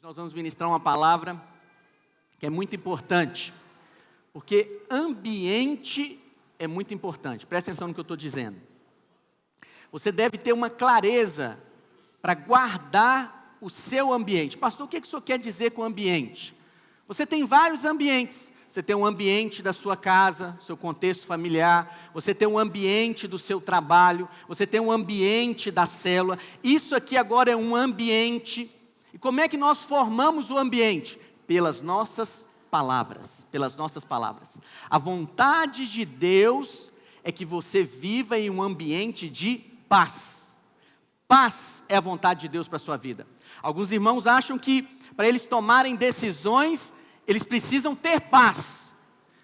Nós vamos ministrar uma palavra que é muito importante, porque ambiente é muito importante. Presta atenção no que eu estou dizendo. Você deve ter uma clareza para guardar o seu ambiente. Pastor, o que o senhor quer dizer com ambiente? Você tem vários ambientes. Você tem um ambiente da sua casa, seu contexto familiar, você tem um ambiente do seu trabalho, você tem um ambiente da célula. Isso aqui agora é um ambiente. E como é que nós formamos o ambiente? Pelas nossas palavras, pelas nossas palavras. A vontade de Deus é que você viva em um ambiente de paz. Paz é a vontade de Deus para a sua vida. Alguns irmãos acham que para eles tomarem decisões, eles precisam ter paz.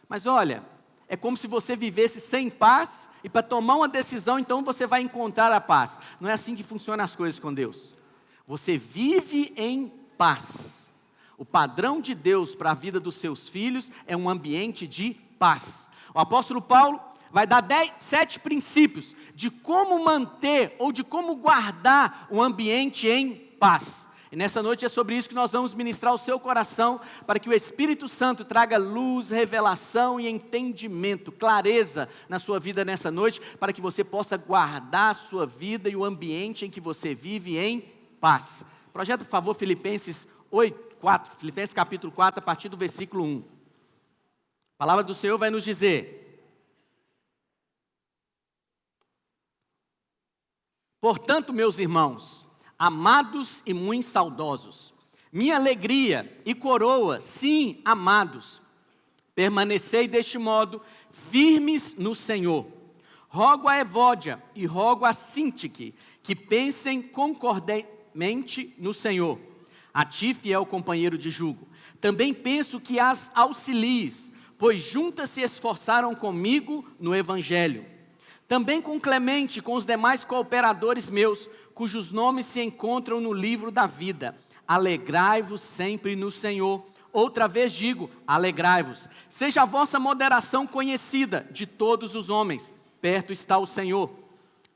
Mas olha, é como se você vivesse sem paz, e para tomar uma decisão, então você vai encontrar a paz. Não é assim que funcionam as coisas com Deus. Você vive em paz. O padrão de Deus para a vida dos seus filhos é um ambiente de paz. O apóstolo Paulo vai dar 7 princípios de como manter ou de como guardar o ambiente em paz. E nessa noite é sobre isso que nós vamos ministrar o seu coração, para que o Espírito Santo traga luz, revelação e entendimento, clareza na sua vida nessa noite, para que você possa guardar a sua vida e o ambiente em que você vive em paz. Projeta, por favor, Filipenses 4, Filipenses capítulo 4, a partir do versículo 1. A palavra do Senhor vai nos dizer: portanto, meus irmãos, amados e muito saudosos, minha alegria e coroa, sim, amados, permanecei deste modo, firmes no Senhor. Rogo a Evódia e rogo a Sintique, que pensem concordantemente no Senhor. A ti, fiel companheiro de jugo, também penso que as auxilies, pois juntas se esforçaram comigo no Evangelho. Também com Clemente e com os demais cooperadores meus, cujos nomes se encontram no livro da vida. Alegrai-vos sempre no Senhor. Outra vez digo, alegrai-vos. Seja a vossa moderação conhecida de todos os homens. Perto está o Senhor.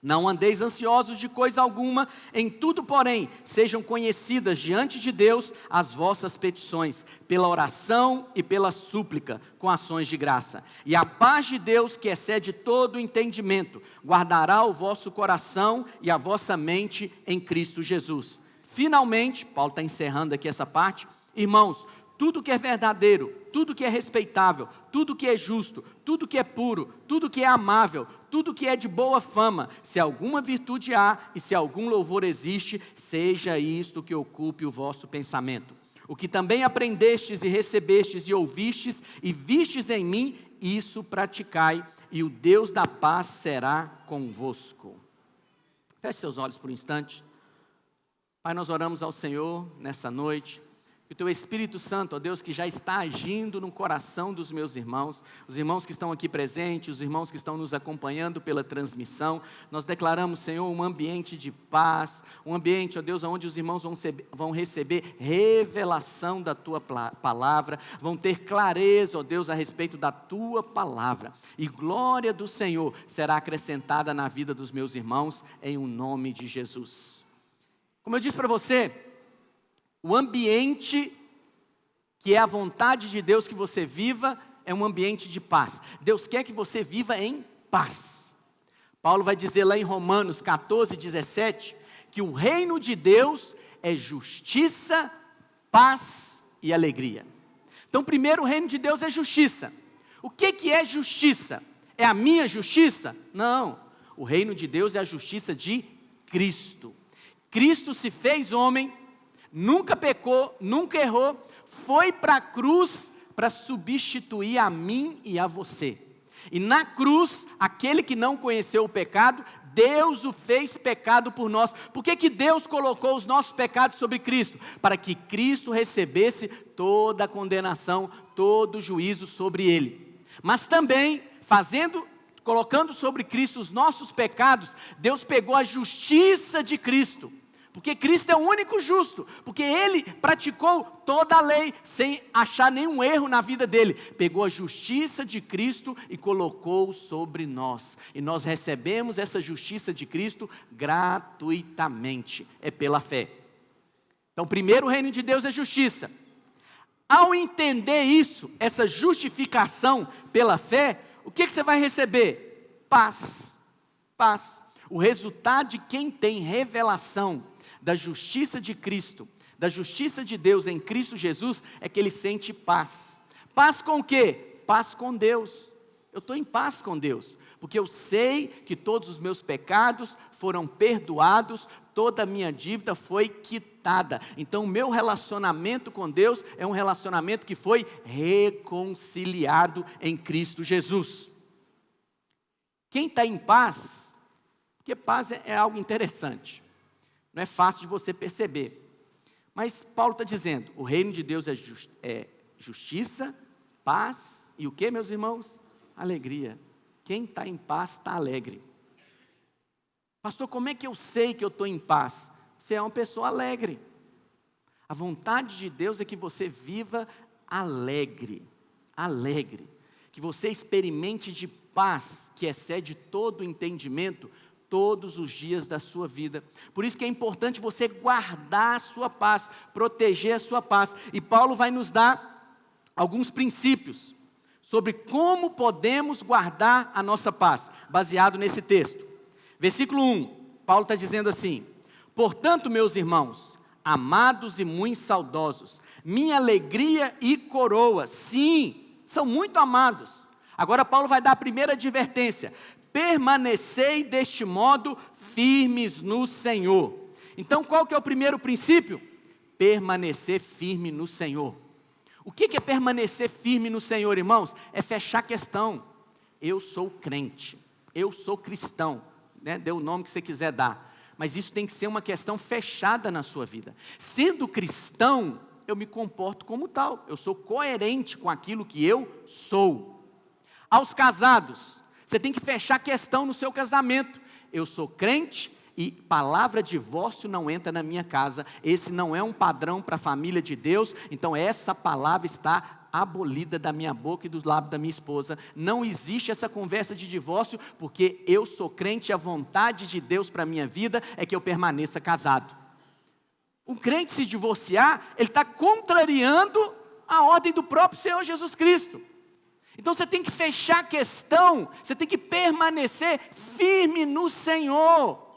Não andeis ansiosos de coisa alguma, em tudo, porém, sejam conhecidas diante de Deus as vossas petições, pela oração e pela súplica, com ações de graça. E a paz de Deus, que excede todo o entendimento, guardará o vosso coração e a vossa mente em Cristo Jesus. Finalmente, Paulo está encerrando aqui essa parte, irmãos, tudo que é verdadeiro, tudo que é respeitável, tudo que é justo, tudo que é puro, tudo que é amável, tudo que é de boa fama, se alguma virtude há e se algum louvor existe, seja isto que ocupe o vosso pensamento. O que também aprendestes e recebestes e ouvistes e vistes em mim, isso praticai, e o Deus da paz será convosco. Feche seus olhos por um instante. Pai, nós oramos ao Senhor nessa noite. Que o Teu Espírito Santo, ó Deus, que já está agindo no coração dos meus irmãos, os irmãos que estão aqui presentes, os irmãos que estão nos acompanhando pela transmissão, nós declaramos, Senhor, um ambiente de paz, um ambiente, ó Deus, onde os irmãos vão receber revelação da Tua palavra, vão ter clareza, ó Deus, a respeito da Tua palavra, e glória do Senhor será acrescentada na vida dos meus irmãos, em o nome de Jesus. Como eu disse para você, o ambiente que é a vontade de Deus que você viva é um ambiente de paz. Deus quer que você viva em paz. Paulo vai dizer lá em Romanos 14, 17, que o reino de Deus é justiça, paz e alegria. Então, primeiro, o reino de Deus é justiça. O que é justiça? É a minha justiça? Não. O reino de Deus é a justiça de Cristo. Cristo se fez homem, nunca pecou, nunca errou, foi para a cruz para substituir a mim e a você. E na cruz, aquele que não conheceu o pecado, Deus o fez pecado por nós. Por que Deus colocou os nossos pecados sobre Cristo? Para que Cristo recebesse toda a condenação, todo o juízo sobre ele. Mas também, colocando sobre Cristo os nossos pecados, Deus pegou a justiça de Cristo. Porque Cristo é o único justo, porque Ele praticou toda a lei, sem achar nenhum erro na vida dele. Pegou a justiça de Cristo e colocou sobre nós. E nós recebemos essa justiça de Cristo gratuitamente, é pela fé. Então, primeiro o reino de Deus é justiça. Ao entender isso, essa justificação pela fé, o que você vai receber? Paz. Paz. O resultado de quem tem revelação da justiça de Cristo, da justiça de Deus em Cristo Jesus, é que ele sente paz. Paz com o quê? Paz com Deus. Eu estou em paz com Deus, porque eu sei que todos os meus pecados foram perdoados, toda a minha dívida foi quitada. Então o meu relacionamento com Deus é um relacionamento que foi reconciliado em Cristo Jesus. Quem está em paz, porque paz é algo interessante, não é fácil de você perceber, mas Paulo está dizendo, o reino de Deus é justiça, paz e o que, meus irmãos? Alegria. Quem está em paz está alegre. Pastor, como é que eu sei que eu estou em paz? Você é uma pessoa alegre. A vontade de Deus é que você viva alegre, alegre, que você experimente de paz, que excede todo o entendimento, todos os dias da sua vida. Por isso que é importante você guardar a sua paz, proteger a sua paz. E Paulo vai nos dar alguns princípios sobre como podemos guardar a nossa paz, baseado nesse texto. Versículo 1, Paulo está dizendo assim: portanto, meus irmãos, amados e muito saudosos, minha alegria e coroa, sim, são muito amados. Agora Paulo vai dar a primeira advertência: permanecei deste modo firmes no Senhor. Então qual que é o primeiro princípio? Permanecer firme no Senhor. O que é permanecer firme no Senhor, irmãos? É fechar a questão. Eu sou crente, eu sou cristão, né? Dê o nome que você quiser dar, mas isso tem que ser uma questão fechada na sua vida. Sendo cristão, eu me comporto como tal, eu sou coerente com aquilo que eu sou. Aos casados, você tem que fechar a questão no seu casamento. Eu sou crente e palavra divórcio não entra na minha casa. Esse não é um padrão para a família de Deus. Então essa palavra está abolida da minha boca e do lábio da minha esposa. Não existe essa conversa de divórcio, porque eu sou crente e a vontade de Deus para a minha vida é que eu permaneça casado. Um crente se divorciar, ele está contrariando a ordem do próprio Senhor Jesus Cristo. Então você tem que fechar a questão, você tem que permanecer firme no Senhor.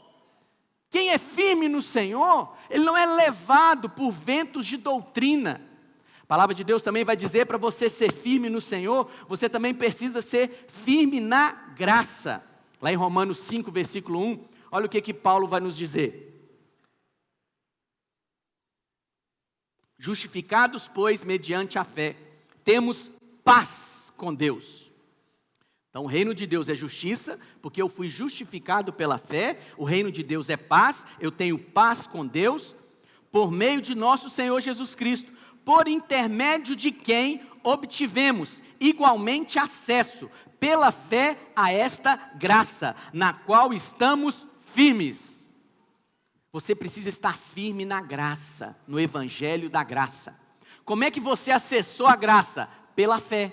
Quem é firme no Senhor, ele não é levado por ventos de doutrina. A palavra de Deus também vai dizer para você ser firme no Senhor, você também precisa ser firme na graça. Lá em Romanos 5, versículo 1, olha o que Paulo vai nos dizer. Justificados, pois, mediante a fé, temos paz com Deus. Então o reino de Deus é justiça, porque eu fui justificado pela fé. O reino de Deus é paz, eu tenho paz com Deus, por meio de nosso Senhor Jesus Cristo, por intermédio de quem obtivemos igualmente acesso, pela fé, a esta graça, na qual estamos firmes. Você precisa estar firme na graça, no evangelho da graça. Como é que você acessou a graça? Pela fé.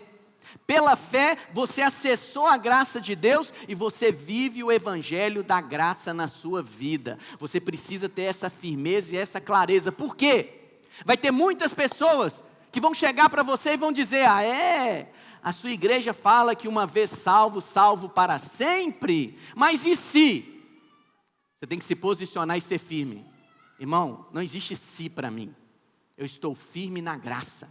Pela fé, você acessou a graça de Deus e você vive o evangelho da graça na sua vida. Você precisa ter essa firmeza e essa clareza. Por quê? Vai ter muitas pessoas que vão chegar para você e vão dizer: a sua igreja fala que uma vez salvo, salvo para sempre. Mas e se? Você tem que se posicionar e ser firme. Irmão, não existe se para mim. Eu estou firme na graça.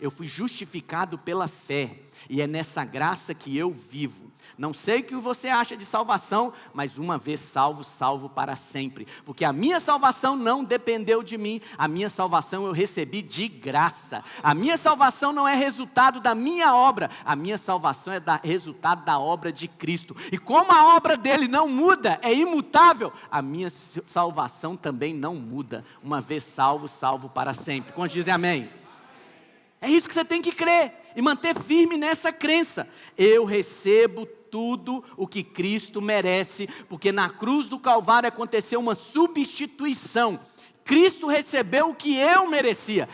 Eu fui justificado pela fé, e é nessa graça que eu vivo. Não sei o que você acha de salvação, mas uma vez salvo, salvo para sempre. Porque a minha salvação não dependeu de mim, a minha salvação eu recebi de graça. A minha salvação não é resultado da minha obra, a minha salvação é resultado da obra de Cristo. E como a obra dele não muda, é imutável, a minha salvação também não muda. Uma vez salvo, salvo para sempre. Quantos dizem amém? É isso que você tem que crer e manter firme nessa crença. Eu recebo tudo o que Cristo merece, porque na cruz do Calvário aconteceu uma substituição. Cristo recebeu o que eu merecia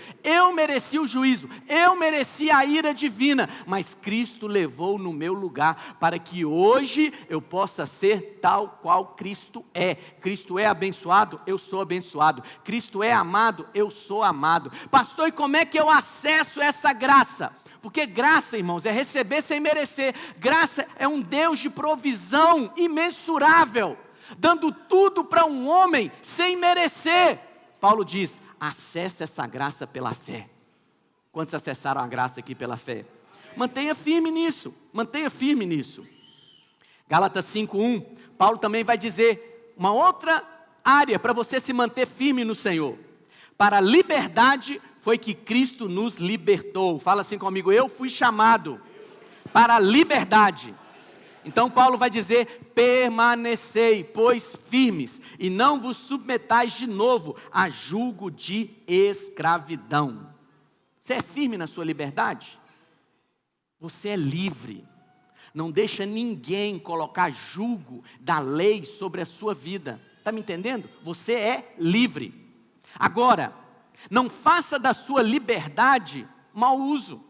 o juízo, eu merecia a ira divina, mas Cristo levou no meu lugar, para que hoje eu possa ser tal qual Cristo é. Cristo é abençoado, eu sou abençoado. Cristo é amado, eu sou amado. Pastor, e como é que eu acesso essa graça? Porque graça, irmãos, é receber sem merecer. Graça é um Deus de provisão imensurável, dando tudo para um homem sem merecer. Paulo diz, acesse essa graça pela fé. Quantos acessaram a graça aqui pela fé? Mantenha firme nisso, mantenha firme nisso. Gálatas 5:1, Paulo também vai dizer uma outra área para você se manter firme no Senhor. Para a liberdade foi que Cristo nos libertou. Fala assim comigo, eu fui chamado para a liberdade. Então Paulo vai dizer, permanecei, pois firmes, e não vos submetais de novo a julgo de escravidão. Você é firme na sua liberdade? Você é livre. Não deixa ninguém colocar julgo da lei sobre a sua vida. Está me entendendo? Você é livre. Agora, não faça da sua liberdade mau uso.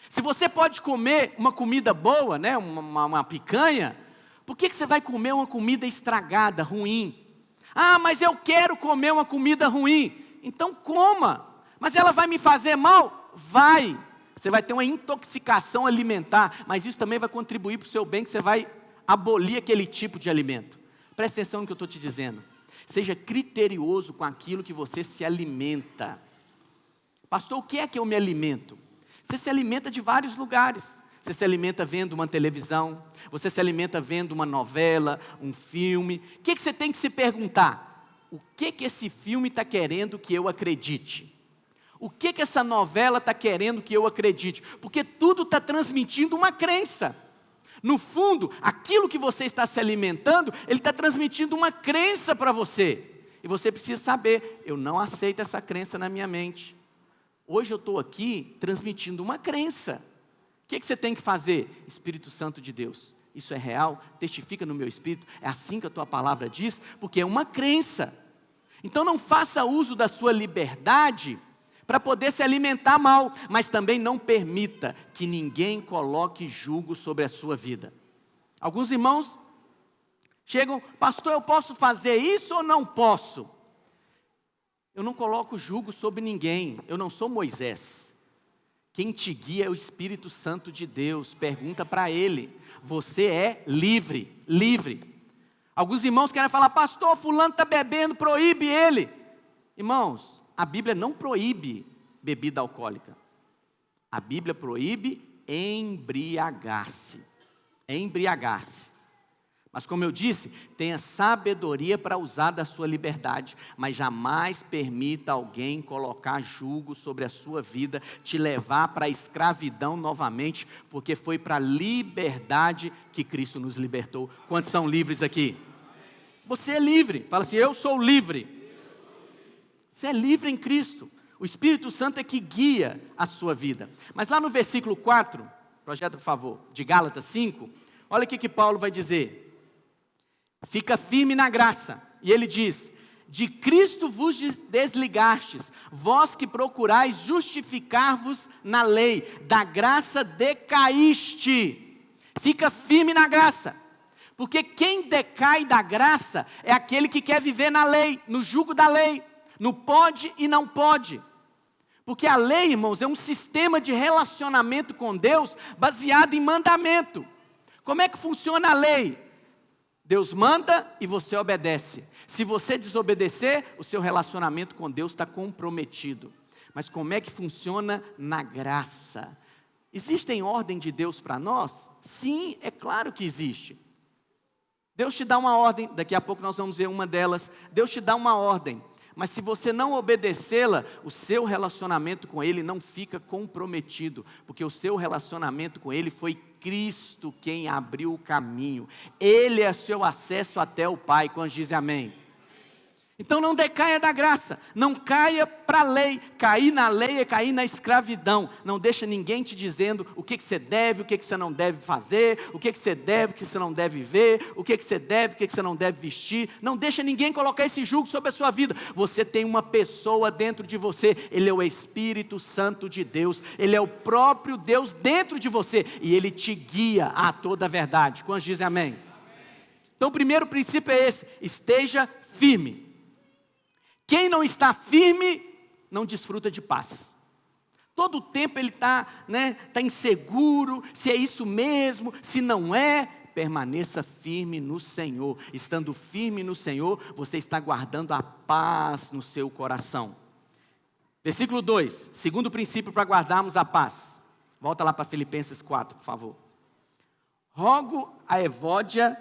Se você pode comer uma comida boa, né, uma picanha, por que você vai comer uma comida estragada, ruim? Ah, mas eu quero comer uma comida ruim. Então coma. Mas ela vai me fazer mal? Vai. Você vai ter uma intoxicação alimentar, mas isso também vai contribuir para o seu bem, que você vai abolir aquele tipo de alimento. Presta atenção no que eu estou te dizendo. Seja criterioso com aquilo que você se alimenta. Pastor, o que é que eu me alimento? Você se alimenta de vários lugares. Você se alimenta vendo uma televisão, você se alimenta vendo uma novela, um filme. O que você tem que se perguntar? O que esse filme está querendo que eu acredite? O que essa novela está querendo que eu acredite? Porque tudo está transmitindo uma crença. No fundo, aquilo que você está se alimentando, ele está transmitindo uma crença para você. E você precisa saber, eu não aceito essa crença na minha mente. Hoje eu estou aqui transmitindo uma crença. O que você tem que fazer? Espírito Santo de Deus, isso é real? Testifica no meu espírito, é assim que a tua palavra diz, porque é uma crença. Então não faça uso da sua liberdade para poder se alimentar mal, mas também não permita que ninguém coloque julgo sobre a sua vida. Alguns irmãos chegam, pastor, eu posso fazer isso ou não posso? Eu não coloco julgo sobre ninguém, eu não sou Moisés. Quem te guia é o Espírito Santo de Deus, pergunta para Ele. Você é livre, livre. Alguns irmãos querem falar, pastor, fulano está bebendo, proíbe ele. Irmãos, a Bíblia não proíbe bebida alcoólica. A Bíblia proíbe embriagar-se. Embriagar-se. Mas como eu disse, tenha sabedoria para usar da sua liberdade, mas jamais permita alguém colocar julgo sobre a sua vida, te levar para a escravidão novamente, porque foi para a liberdade que Cristo nos libertou. Quantos são livres aqui? Você é livre. Fala assim, eu sou livre. Você é livre em Cristo. O Espírito Santo é que guia a sua vida. Mas lá no versículo 4, projeta por favor, de Gálatas 5, olha o que Paulo vai dizer. Fica firme na graça. E ele diz, de Cristo vos desligastes, vós que procurais justificar-vos na lei, da graça decaíste. Fica firme na graça. Porque quem decai da graça é aquele que quer viver na lei, no jugo da lei, no pode e não pode. Porque a lei, irmãos, é um sistema de relacionamento com Deus baseado em mandamento. Como é que funciona a lei? Deus manda e você obedece. Se você desobedecer, o seu relacionamento com Deus está comprometido. Mas como é que funciona na graça? Existem ordem de Deus para nós? Sim, é claro que existe. Deus te dá uma ordem, daqui a pouco nós vamos ver uma delas. Deus te dá uma ordem, mas se você não obedecê-la, o seu relacionamento com Ele não fica comprometido, porque o seu relacionamento com Ele foi Cristo quem abriu o caminho. Ele é seu acesso até o Pai, quando dizem amém. Então não decaia da graça, não caia para a lei. Cair na lei é cair na escravidão. Não deixa ninguém te dizendo o que você deve, o que você não deve fazer, o que você deve, o que você não deve ver, o que você deve, o que você não deve vestir. Não deixa ninguém colocar esse jugo sobre a sua vida. Você tem uma pessoa dentro de você, Ele é o Espírito Santo de Deus, Ele é o próprio Deus dentro de você, e Ele te guia a toda a verdade. Quantos dizem amém? Então o primeiro princípio é esse: esteja firme. Quem não está firme, não desfruta de paz. Todo o tempo ele está inseguro, se é isso mesmo, se não é. Permaneça firme no Senhor. Estando firme no Senhor, você está guardando a paz no seu coração. Versículo 2, segundo princípio para guardarmos a paz. Volta lá para Filipenses 4, por favor. Rogo a Evódia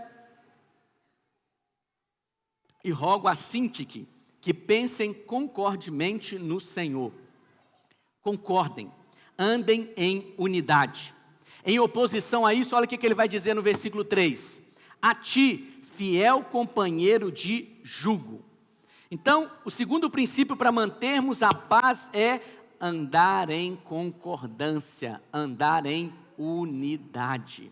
e rogo a Sintique que pensem concordemente no Senhor. Concordem, andem em unidade. Em oposição a isso, olha o que ele vai dizer no versículo 3. A ti, fiel companheiro de jugo. Então, o segundo princípio para mantermos a paz é andar em concordância, andar em unidade.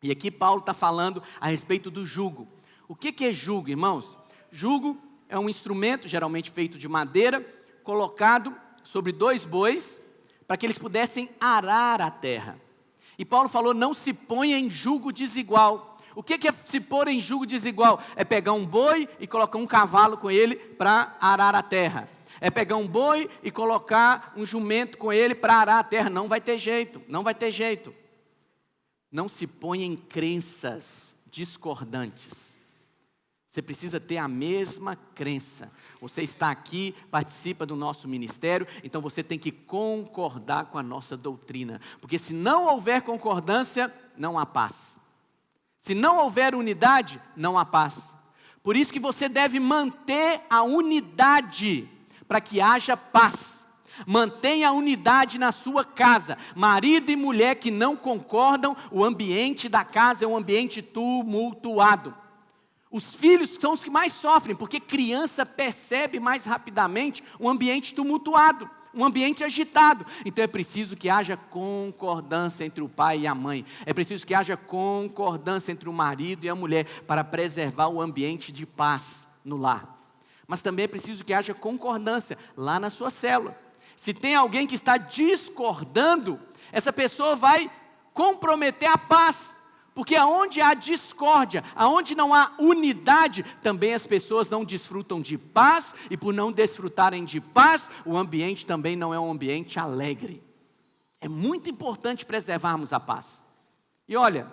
E aqui Paulo está falando a respeito do jugo. O que é jugo, irmãos? Jugo é um instrumento, geralmente feito de madeira, colocado sobre 2 bois, para que eles pudessem arar a terra. E Paulo falou, não se ponha em jugo desigual. O que é se pôr em jugo desigual? É pegar um boi e colocar um cavalo com ele para arar a terra. É pegar um boi e colocar um jumento com ele para arar a terra. Não vai ter jeito, não vai ter jeito. Não se ponha em crenças discordantes. Você precisa ter a mesma crença. Você está aqui, participa do nosso ministério, então você tem que concordar com a nossa doutrina. Porque se não houver concordância, não há paz. Se não houver unidade, não há paz. Por isso que você deve manter a unidade, para que haja paz. Mantenha a unidade na sua casa. Marido e mulher que não concordam, o ambiente da casa é um ambiente tumultuado. Os filhos são os que mais sofrem, porque criança percebe mais rapidamente um ambiente tumultuado, um ambiente agitado. Então é preciso que haja concordância entre o pai e a mãe. É preciso que haja concordância entre o marido e a mulher, para preservar o ambiente de paz no lar. Mas também é preciso que haja concordância lá na sua célula. Se tem alguém que está discordando, essa pessoa vai comprometer a paz. Porque aonde há discórdia, aonde não há unidade, também as pessoas não desfrutam de paz, e por não desfrutarem de paz, o ambiente também não é um ambiente alegre. É muito importante preservarmos a paz. E olha,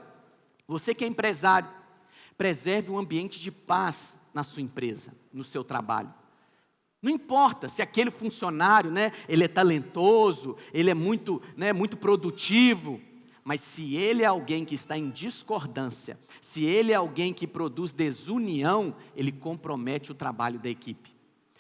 você que é empresário, preserve um ambiente de paz na sua empresa, no seu trabalho. Não importa se aquele funcionário, ele é talentoso, ele é muito produtivo, mas se ele é alguém que está em discordância, se ele é alguém que produz desunião, ele compromete o trabalho da equipe.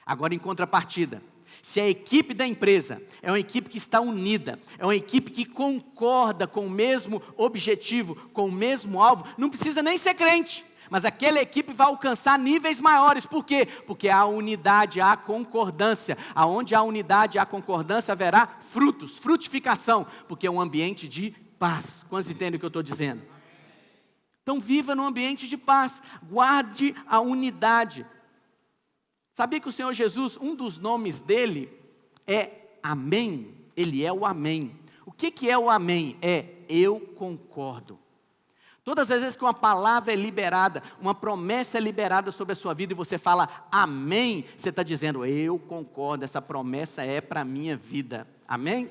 Agora, em contrapartida, se a equipe da empresa é uma equipe que está unida, é uma equipe que concorda com o mesmo objetivo, com o mesmo alvo, não precisa nem ser crente, mas aquela equipe vai alcançar níveis maiores. Por quê? Porque há unidade, há concordância. Aonde há unidade, há concordância, haverá frutos, frutificação, porque é um ambiente de paz. Quantos entendem o que eu estou dizendo? Então viva num ambiente de paz, guarde a unidade. Sabia que o Senhor Jesus, um dos nomes dele é Amém? Ele é o Amém. O que é o Amém? É eu concordo. Todas as vezes que uma palavra é liberada, uma promessa é liberada sobre a sua vida e você fala Amém, você está dizendo, eu concordo, essa promessa é para a minha vida. Amém?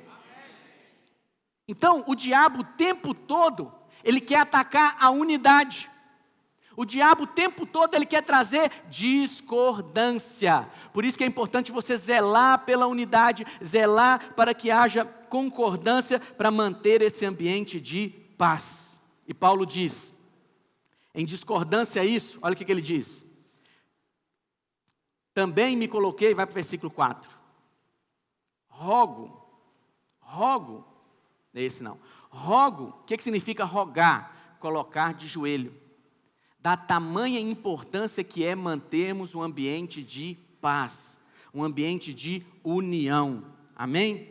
Então, o diabo o tempo todo, ele quer atacar a unidade. O diabo o tempo todo, ele quer trazer discordância. Por isso que é importante você zelar pela unidade, zelar para que haja concordância, para manter esse ambiente de paz. E Paulo diz, em discordância a isso, olha o que ele diz. Também me coloquei, vai para o versículo 4. Rogo, esse não. Rogo, o que significa rogar? Colocar de joelho. da tamanha importância que é mantermos um ambiente de paz, um ambiente de união. Amém?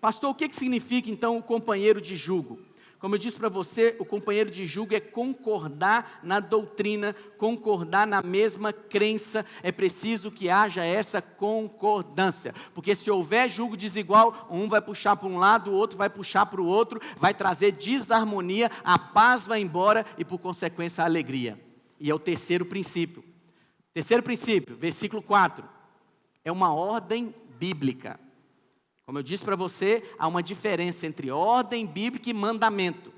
Pastor, o que significa então o companheiro de jugo? Como eu disse para você, o companheiro de jugo é concordar na doutrina, concordar na mesma crença. É preciso que haja essa concordância, porque se houver jugo desigual, um vai puxar para um lado, o outro vai puxar para o outro, vai trazer desarmonia, a paz vai embora e por consequência a alegria. E é o terceiro princípio. Terceiro princípio, versículo 4, é uma ordem bíblica. Como eu disse para você, há uma diferença entre ordem bíblica e mandamento.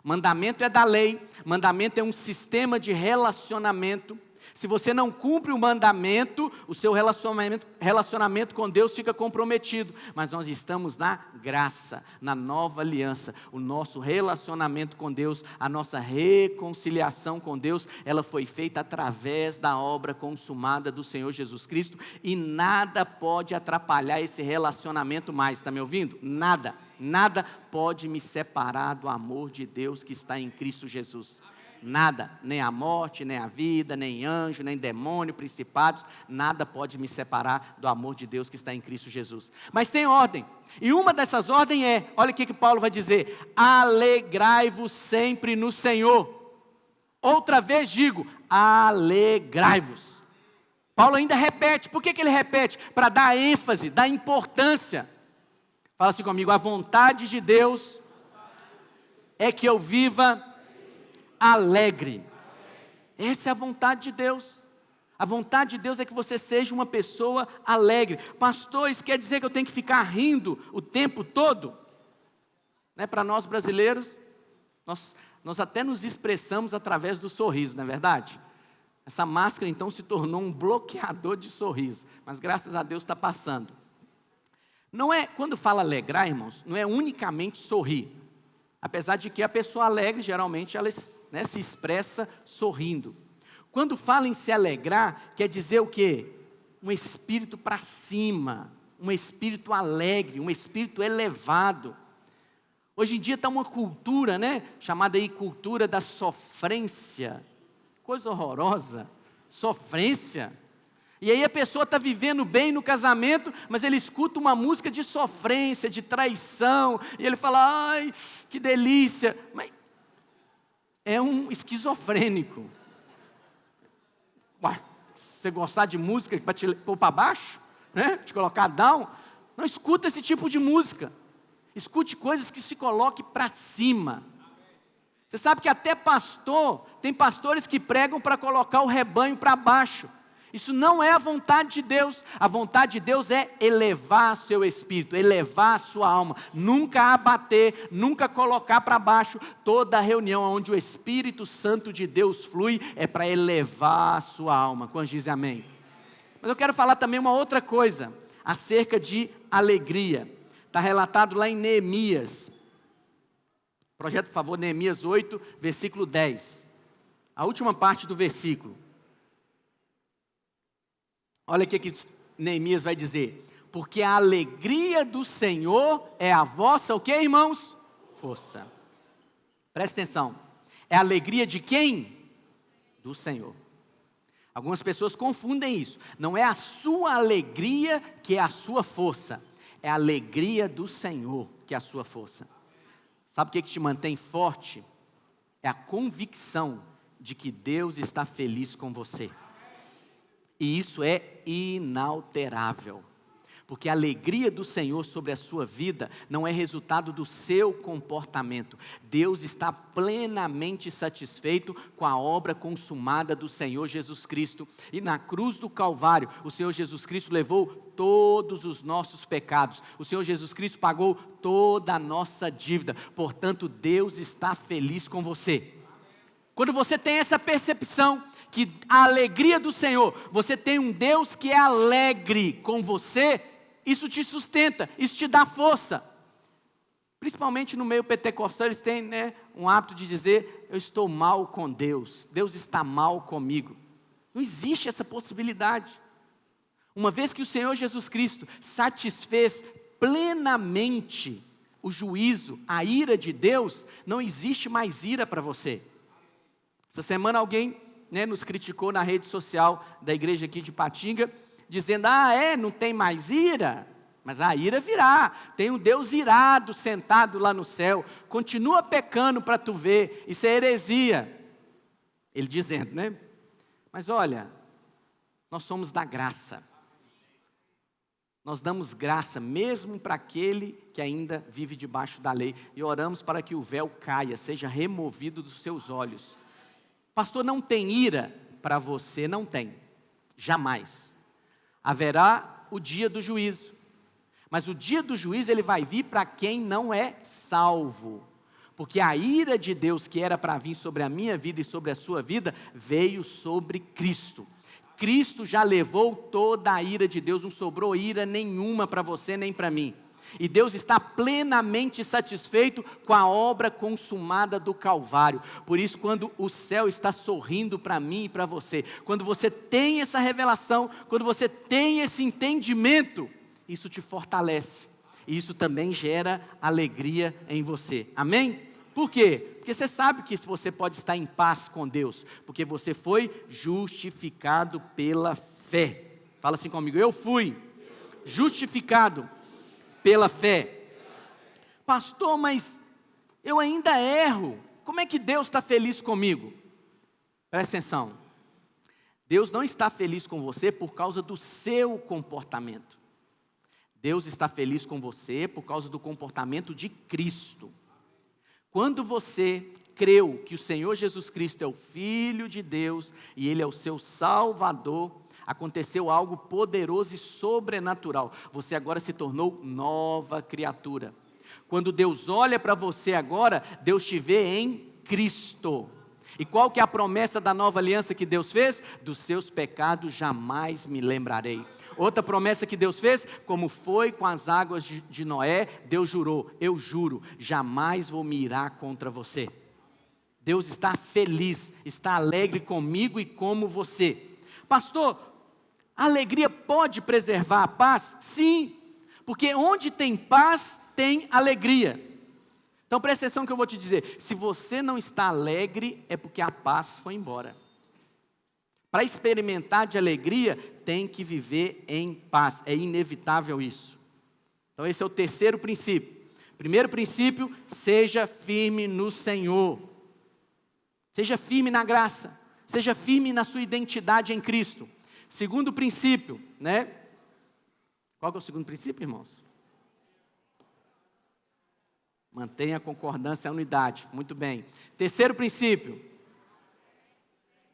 Mandamento é da lei, mandamento é um sistema de relacionamento. Se você não cumpre o mandamento, o seu relacionamento com Deus fica comprometido. Mas nós estamos na graça, na nova aliança. O nosso relacionamento com Deus, a nossa reconciliação com Deus, ela foi feita através da obra consumada do Senhor Jesus Cristo. E nada pode atrapalhar esse relacionamento mais. Está me ouvindo? Nada. Nada pode me separar do amor de Deus que está em Cristo Jesus. Nada, nem a morte, nem a vida, nem anjo, nem demônio, principados, nada pode me separar do amor de Deus que está em Cristo Jesus. Mas tem ordem, e uma dessas ordens é, olha o que Paulo vai dizer: alegrai-vos sempre no Senhor. Outra vez digo, alegrai-vos. Paulo ainda repete, por que ele repete? Para dar ênfase, dar importância. Fala assim comigo: a vontade de Deus é que eu viva alegre. Essa é a vontade de Deus. A vontade de Deus é que você seja uma pessoa alegre. Pastor, isso quer dizer que eu tenho que ficar rindo o tempo todo? Né? Para nós brasileiros, nós até nos expressamos através do sorriso, não é verdade? Essa máscara então se tornou um bloqueador de sorriso, mas graças a Deus está passando. Não é, quando fala alegrar, irmãos, não é unicamente sorrir. Apesar de que a pessoa alegre, geralmente, ela se expressa sorrindo. Quando fala em se alegrar, quer dizer o quê? Um espírito para cima, um espírito alegre, um espírito elevado. Hoje em dia está uma cultura, né, chamada aí cultura da sofrência. Coisa horrorosa, sofrência. E aí a pessoa está vivendo bem no casamento, mas ele escuta uma música de sofrência, de traição, e ele fala: ai, que delícia. Mas é um esquizofrênico. Ué, você gostar de música para te pôr para baixo, né? Te colocar down? Não escuta esse tipo de música. Escute coisas que se coloquem para cima. Você sabe que até tem pastores que pregam para colocar o rebanho para baixo. Isso não é a vontade de Deus. A vontade de Deus é elevar seu espírito, elevar a sua alma, nunca abater, nunca colocar para baixo. Toda reunião onde o Espírito Santo de Deus flui é para elevar a sua alma. Quantos dizem amém? Mas eu quero falar também uma outra coisa, acerca de alegria. Está relatado lá em Neemias. Projeto, por favor, Neemias 8, versículo 10. A última parte do versículo. Olha o que Neemias vai dizer: porque a alegria do Senhor é a vossa, o que, irmãos? Força. Presta atenção, é a alegria de quem? Do Senhor. Algumas pessoas confundem isso. Não é a sua alegria que é a sua força, é a alegria do Senhor que é a sua força. Sabe o que te mantém forte? É a convicção de que Deus está feliz com você. E isso é inalterável, porque a alegria do Senhor sobre a sua vida não é resultado do seu comportamento. Deus está plenamente satisfeito com a obra consumada do Senhor Jesus Cristo. E na cruz do Calvário, o Senhor Jesus Cristo levou todos os nossos pecados. O Senhor Jesus Cristo pagou toda a nossa dívida. Portanto, Deus está feliz com você. Quando você tem essa percepção, que a alegria do Senhor, você tem um Deus que é alegre com você, isso te sustenta, isso te dá força. Principalmente no meio pentecostal, eles têm, né, um hábito de dizer: eu estou mal com Deus, Deus está mal comigo. Não existe essa possibilidade. Uma vez que o Senhor Jesus Cristo satisfez plenamente o juízo, a ira de Deus, não existe mais ira para você. Essa semana alguém né, nos criticou na rede social da igreja aqui de Patinga, dizendo, não tem mais ira? Mas a ira virá, tem um Deus irado sentado lá no céu, continua pecando para tu ver, isso é heresia. Ele dizendo, né? Mas olha, nós somos da graça. Nós damos graça mesmo para aquele que ainda vive debaixo da lei. E oramos para que o véu caia, seja removido dos seus olhos. Pastor, não tem ira para você? Não tem, jamais. Haverá o dia do juízo. Mas o dia do juízo ele vai vir para quem não é salvo. Porque a ira de Deus que era para vir sobre a minha vida e sobre a sua vida, veio sobre Cristo. Cristo já levou toda a ira de Deus, não sobrou ira nenhuma para você nem para mim. E Deus está plenamente satisfeito com a obra consumada do Calvário. Por isso, quando o céu está sorrindo para mim e para você, quando você tem essa revelação, quando você tem esse entendimento, isso te fortalece. E isso também gera alegria em você. Amém? Por quê? Porque você sabe que você pode estar em paz com Deus. Porque você foi justificado pela fé. Fala assim comigo, eu fui justificado pela fé. Pastor, mas eu ainda erro. Como é que Deus está feliz comigo? Presta atenção. Deus não está feliz com você por causa do seu comportamento. Deus está feliz com você por causa do comportamento de Cristo. Quando você creu que o Senhor Jesus Cristo é o Filho de Deus e Ele é o seu Salvador, aconteceu algo poderoso e sobrenatural. Você agora se tornou nova criatura. Quando Deus olha para você agora, Deus te vê em Cristo. E qual que é a promessa da nova aliança que Deus fez? Dos seus pecados jamais me lembrarei. Outra promessa que Deus fez, como foi com as águas de Noé, Deus jurou, eu juro, jamais vou me irar contra você. Deus está feliz, está alegre comigo e como você. Pastor, a alegria pode preservar a paz? Sim, porque onde tem paz, tem alegria. Então presta atenção no que eu vou te dizer, se você não está alegre, é porque a paz foi embora. Para experimentar de alegria, tem que viver em paz. É inevitável isso. Então esse é o terceiro princípio. Primeiro princípio, seja firme no Senhor. Seja firme na graça. Seja firme na sua identidade em Cristo. Segundo princípio, né? Qual que é o segundo princípio, irmãos? Mantenha a concordância e a unidade. Muito bem. Terceiro princípio.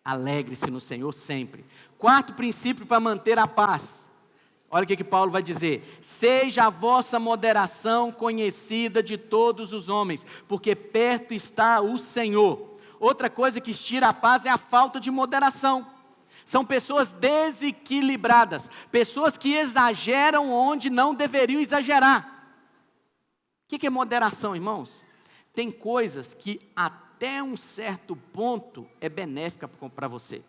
Alegre-se no Senhor sempre. Quarto princípio para manter a paz. Olha o que Paulo vai dizer. Seja a vossa moderação conhecida de todos os homens, porque perto está o Senhor. Outra coisa que tira a paz é a falta de moderação. São pessoas desequilibradas. Pessoas que exageram onde não deveriam exagerar. O que é moderação, irmãos? Tem coisas que até um certo ponto é benéfica para você.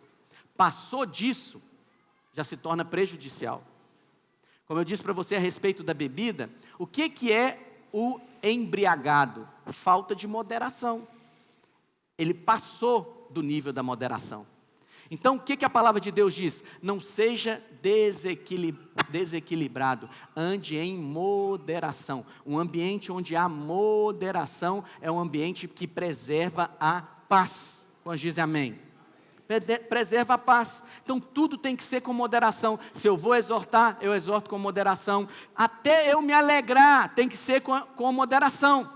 Passou disso, já se torna prejudicial. Como eu disse para você a respeito da bebida, o que é o embriagado? Falta de moderação. Ele passou do nível da moderação. Então, o que a palavra de Deus diz? Não seja desequilibrado, ande em moderação. Um ambiente onde há moderação é um ambiente que preserva a paz. Quando dizem amém? Preserva a paz. Então, tudo tem que ser com moderação. Se eu vou exortar, eu exorto com moderação. Até eu me alegrar, tem que ser com moderação.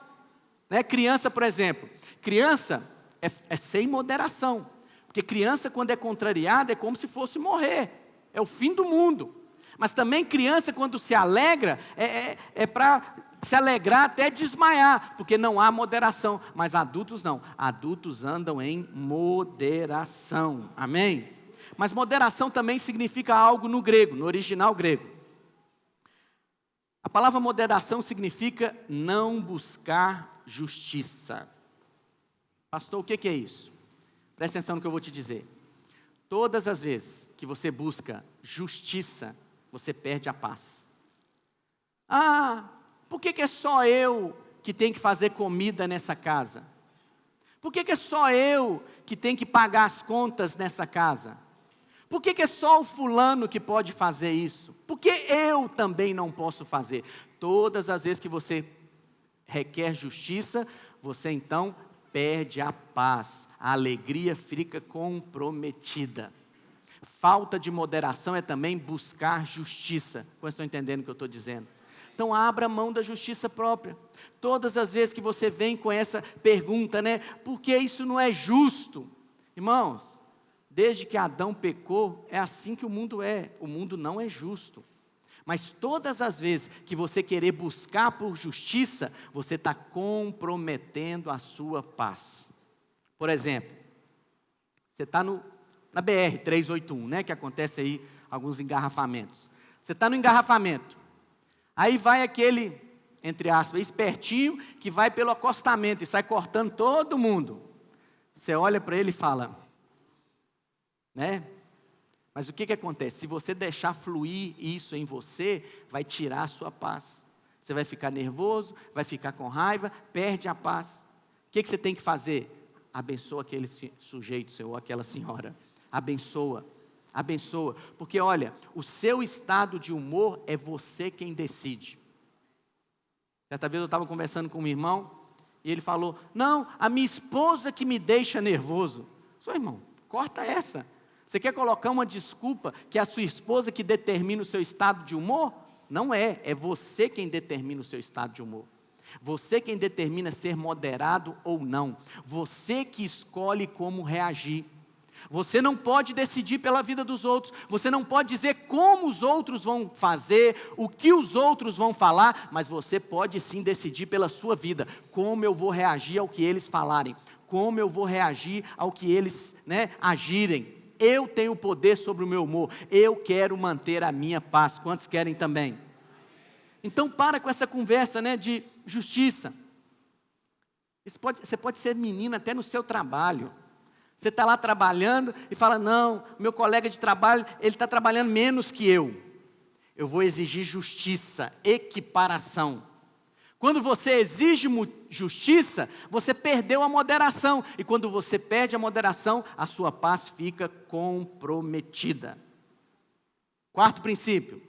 Né? Criança, por exemplo. Criança é sem moderação. Porque criança, quando é contrariada, é como se fosse morrer. É o fim do mundo. Mas também criança, quando se alegra, é para se alegrar até desmaiar. Porque não há moderação. Mas adultos não. Adultos andam em moderação. Amém? Mas moderação também significa algo no grego, no original grego. A palavra moderação significa não buscar justiça. Pastor, o que é isso? Presta atenção no que eu vou te dizer. Todas as vezes que você busca justiça, você perde a paz. Por que é só eu que tenho que fazer comida nessa casa? Por que é só eu que tem que pagar as contas nessa casa? Por que é só o fulano que pode fazer isso? Por que eu também não posso fazer? Todas as vezes que você requer justiça, você então perde a paz, a alegria fica comprometida. Falta de moderação é também buscar justiça. Vocês estão entendendo o que eu estou dizendo? Então abra mão da justiça própria. Todas as vezes que você vem com essa pergunta, né? Por que isso não é justo? Irmãos, desde que Adão pecou, é assim que o mundo é. O mundo não é justo. Mas todas as vezes que você querer buscar por justiça, você está comprometendo a sua paz. Por exemplo, você está na BR-381, né? Que acontece aí alguns engarrafamentos. Você está no engarrafamento. Aí vai aquele, entre aspas, espertinho, que vai pelo acostamento e sai cortando todo mundo. Você olha para ele e fala, né? Mas o que acontece? Se você deixar fluir isso em você, vai tirar a sua paz. Você vai ficar nervoso, vai ficar com raiva, perde a paz. O que você tem que fazer? Abençoa aquele sujeito, Senhor, aquela senhora. Abençoa. Abençoa, porque olha, o seu estado de humor é você quem decide. Certa vez eu estava conversando com um irmão, e ele falou, não, a minha esposa que me deixa nervoso. Só irmão, corta essa. Você quer colocar uma desculpa que é a sua esposa que determina o seu estado de humor? Não é, é você quem determina o seu estado de humor. Você quem determina ser moderado ou não. Você que escolhe como reagir. Você não pode decidir pela vida dos outros, você não pode dizer como os outros vão fazer, o que os outros vão falar, mas você pode sim decidir pela sua vida, como eu vou reagir ao que eles falarem, como eu vou reagir ao que eles, agirem. Eu tenho poder sobre o meu humor, eu quero manter a minha paz. Quantos querem também? Então para com essa conversa, de justiça. Você pode ser menina até no seu trabalho. Você está lá trabalhando e fala, não, meu colega de trabalho, ele está trabalhando menos que eu. Eu vou exigir justiça, equiparação. Quando você exige justiça, você perdeu a moderação. E quando você perde a moderação, a sua paz fica comprometida. Quarto princípio.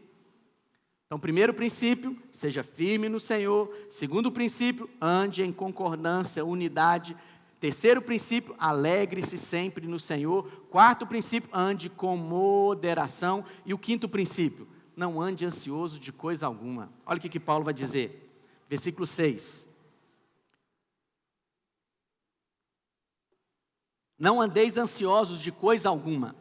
Então, primeiro princípio, seja firme no Senhor. Segundo princípio, ande em concordância, unidade. Terceiro princípio, alegre-se sempre no Senhor. Quarto princípio, ande com moderação. E o quinto princípio, não ande ansioso de coisa alguma. Olha o que Paulo vai dizer, versículo 6. Não andeis ansiosos de coisa alguma.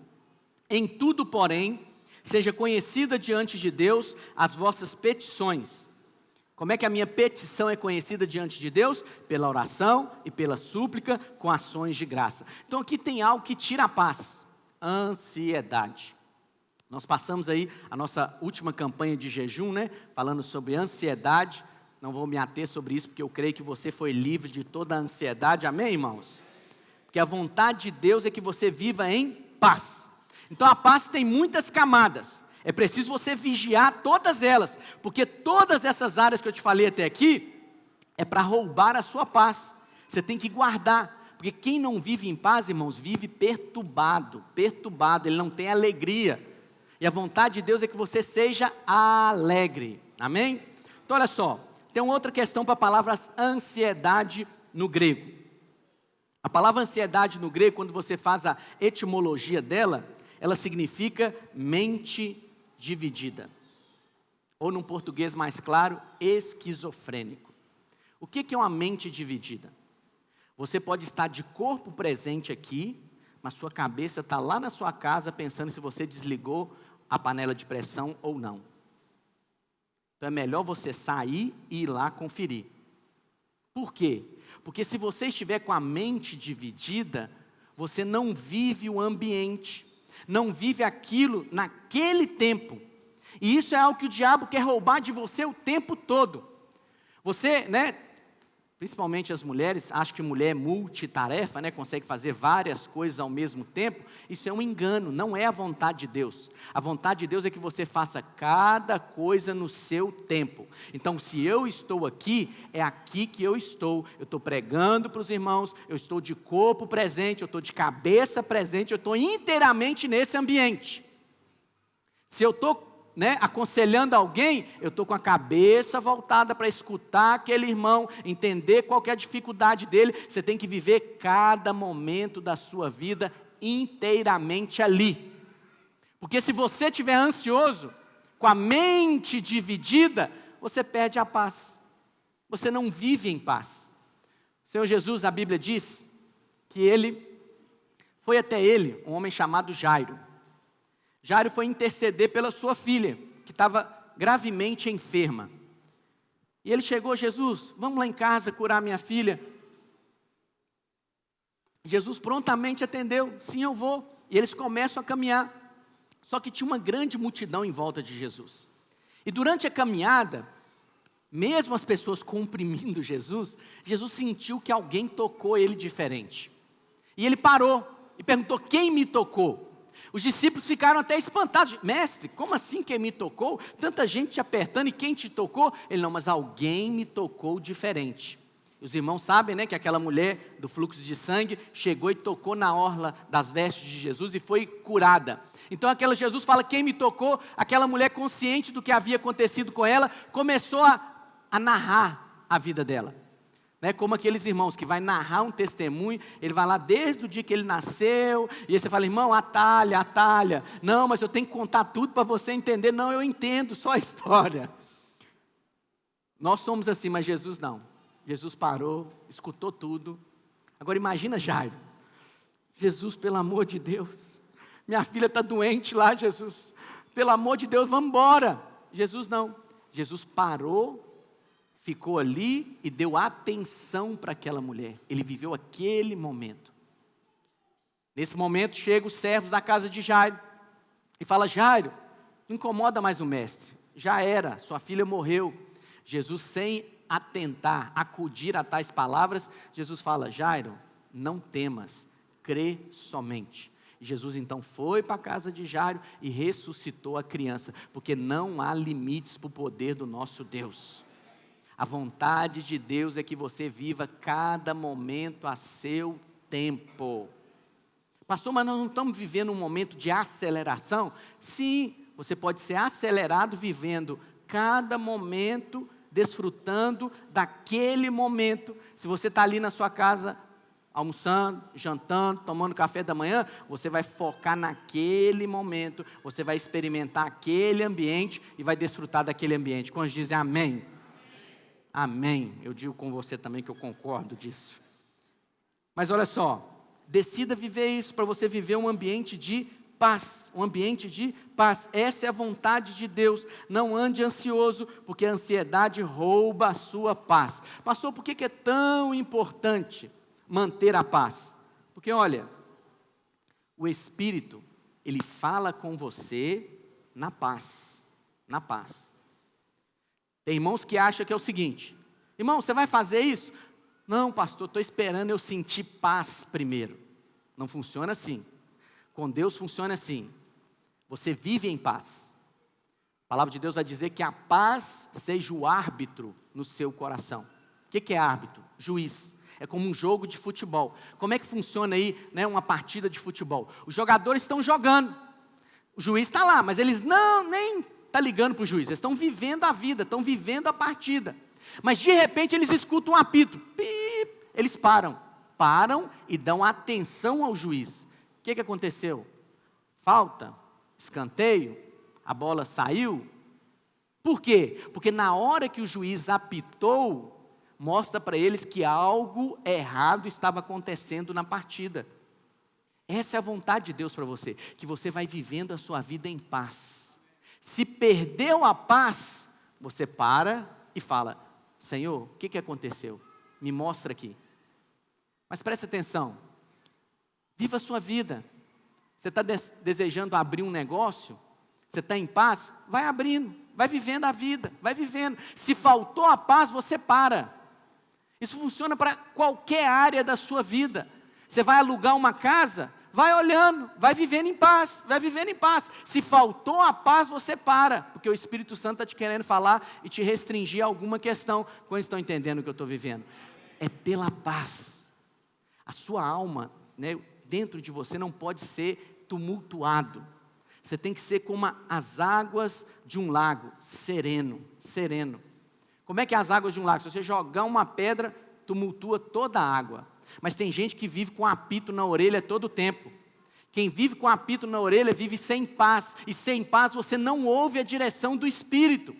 Em tudo, porém, seja conhecida diante de Deus as vossas petições. Como é que a minha petição é conhecida diante de Deus? Pela oração e pela súplica com ações de graça. Então aqui tem algo que tira a paz, ansiedade. Nós passamos aí a nossa última campanha de jejum, falando sobre ansiedade. Não vou me ater sobre isso, porque eu creio que você foi livre de toda a ansiedade, amém, irmãos? Porque a vontade de Deus é que você viva em paz. Então a paz tem muitas camadas. É preciso você vigiar todas elas, porque todas essas áreas que eu te falei até aqui, é para roubar a sua paz. Você tem que guardar, porque quem não vive em paz, irmãos, vive perturbado, ele não tem alegria. E a vontade de Deus é que você seja alegre, amém? Então olha só, tem uma outra questão para a palavra ansiedade no grego. A palavra ansiedade no grego, quando você faz a etimologia dela, ela significa mente dividida, ou num português mais claro, esquizofrênico. O que é uma mente dividida? Você pode estar de corpo presente aqui, mas sua cabeça está lá na sua casa pensando se você desligou a panela de pressão ou não. Então é melhor você sair e ir lá conferir. Por quê? Porque se você estiver com a mente dividida, você não vive o ambiente, não vive aquilo naquele tempo. E isso é algo que o diabo quer roubar de você o tempo todo. Você, Principalmente as mulheres, acham que mulher é multitarefa, né? Consegue fazer várias coisas ao mesmo tempo. Isso é um engano, não é a vontade de Deus. A vontade de Deus é que você faça cada coisa no seu tempo. Então, se eu estou aqui, é aqui que eu estou pregando para os irmãos, eu estou de corpo presente, eu estou de cabeça presente, eu estou inteiramente nesse ambiente. Se eu estou aconselhando alguém, eu estou com a cabeça voltada para escutar aquele irmão, entender qual que é a dificuldade dele. Você tem que viver cada momento da sua vida inteiramente ali. Porque se você estiver ansioso, com a mente dividida, você perde a paz. Você não vive em paz. O Senhor Jesus, a Bíblia diz que foi até ele, um homem chamado Jairo. Jairo foi interceder pela sua filha, que estava gravemente enferma. E ele chegou: Jesus, vamos lá em casa curar minha filha. Jesus prontamente atendeu: sim, eu vou. E eles começam a caminhar. Só que tinha uma grande multidão em volta de Jesus. E durante a caminhada, mesmo as pessoas comprimindo Jesus, Jesus sentiu que alguém tocou ele diferente. E ele parou e perguntou: quem me tocou? Os discípulos ficaram até espantados. Mestre, como assim quem me tocou? Tanta gente te apertando, e quem te tocou? Ele: não, mas alguém me tocou diferente. Os irmãos sabem, que aquela mulher do fluxo de sangue chegou e tocou na orla das vestes de Jesus e foi curada. Então Jesus fala: quem me tocou? Aquela mulher, consciente do que havia acontecido com ela, começou a narrar a vida dela. Como aqueles irmãos que vai narrar um testemunho, ele vai lá desde o dia que ele nasceu, e aí você fala: irmão, atalha, não, mas eu tenho que contar tudo para você entender. Não, eu entendo só a história. Nós somos assim, mas Jesus não. Jesus parou, escutou tudo. Agora imagina Jairo: Jesus, pelo amor de Deus, minha filha está doente lá, Jesus, pelo amor de Deus, vamos embora. Jesus não, Jesus parou, ficou ali e deu atenção para aquela mulher. Ele viveu aquele momento. Nesse momento chegam os servos da casa de Jairo e fala: Jairo, não incomoda mais o mestre, já era, sua filha morreu. Jesus, sem acudir a tais palavras, Jesus fala: Jairo, não temas, crê somente. Jesus então foi para a casa de Jairo e ressuscitou a criança, porque não há limites para o poder do nosso Deus. A vontade de Deus é que você viva cada momento a seu tempo. Pastor, mas nós não estamos vivendo um momento de aceleração? Sim, você pode ser acelerado vivendo cada momento, desfrutando daquele momento. Se você está ali na sua casa, almoçando, jantando, tomando café da manhã, você vai focar naquele momento, você vai experimentar aquele ambiente e vai desfrutar daquele ambiente. Quando dizem amém? Amém. Eu digo com você também que eu concordo disso. Mas olha só, decida viver isso, para você viver um ambiente de paz, um ambiente de paz. Essa é a vontade de Deus. Não ande ansioso, porque a ansiedade rouba a sua paz. Pastor, por que é tão importante manter a paz? Porque olha, o Espírito, ele fala com você na paz, na paz. Tem irmãos que acham que é o seguinte: irmão, você vai fazer isso? Não, pastor, estou esperando eu sentir paz primeiro. Não funciona assim. Com Deus funciona assim: você vive em paz. A palavra de Deus vai dizer que a paz seja o árbitro no seu coração. O que é árbitro? Juiz. É como um jogo de futebol. Como é que funciona aí, uma partida de futebol? Os jogadores estão jogando, o juiz está lá, mas eles nem estão ligando para o juiz, eles estão vivendo a vida, estão vivendo a partida. Mas de repente eles escutam um apito, pip, eles param e dão atenção ao juiz. O que aconteceu? Falta, escanteio, a bola saiu. Por quê? Porque na hora que o juiz apitou, mostra para eles que algo errado estava acontecendo na partida. Essa é a vontade de Deus para você, que você vai vivendo a sua vida em paz. Se perdeu a paz, você para e fala: Senhor, o que aconteceu? Me mostra aqui. Mas preste atenção, viva a sua vida. Você está desejando abrir um negócio? Você está em paz? Vai abrindo, vai vivendo a vida, vai vivendo. Se faltou a paz, você para. Isso funciona para qualquer área da sua vida. Você vai alugar uma casa, vai olhando, vai vivendo em paz, vai vivendo em paz. Se faltou a paz, você para, porque o Espírito Santo está te querendo falar e te restringir a alguma questão. Quando estão entendendo o que eu estou vivendo? É pela paz. A sua alma, né, dentro de você não pode ser tumultuado. Você tem que ser como as águas de um lago, sereno, sereno. Como é que é as águas de um lago? Se você jogar uma pedra, tumultua toda a água. Mas tem gente que vive com apito na orelha todo o tempo. Quem vive com apito na orelha vive sem paz. E sem paz você não ouve a direção do Espírito.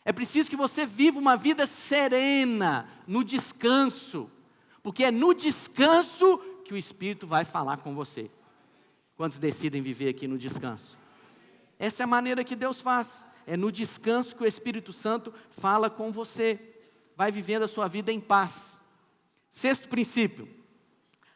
É preciso que você viva uma vida serena, no descanso. Porque é no descanso que o Espírito vai falar com você. Quantos decidem viver aqui no descanso? Essa é a maneira que Deus faz. É no descanso que o Espírito Santo fala com você. Vai vivendo a sua vida em paz. Sexto princípio.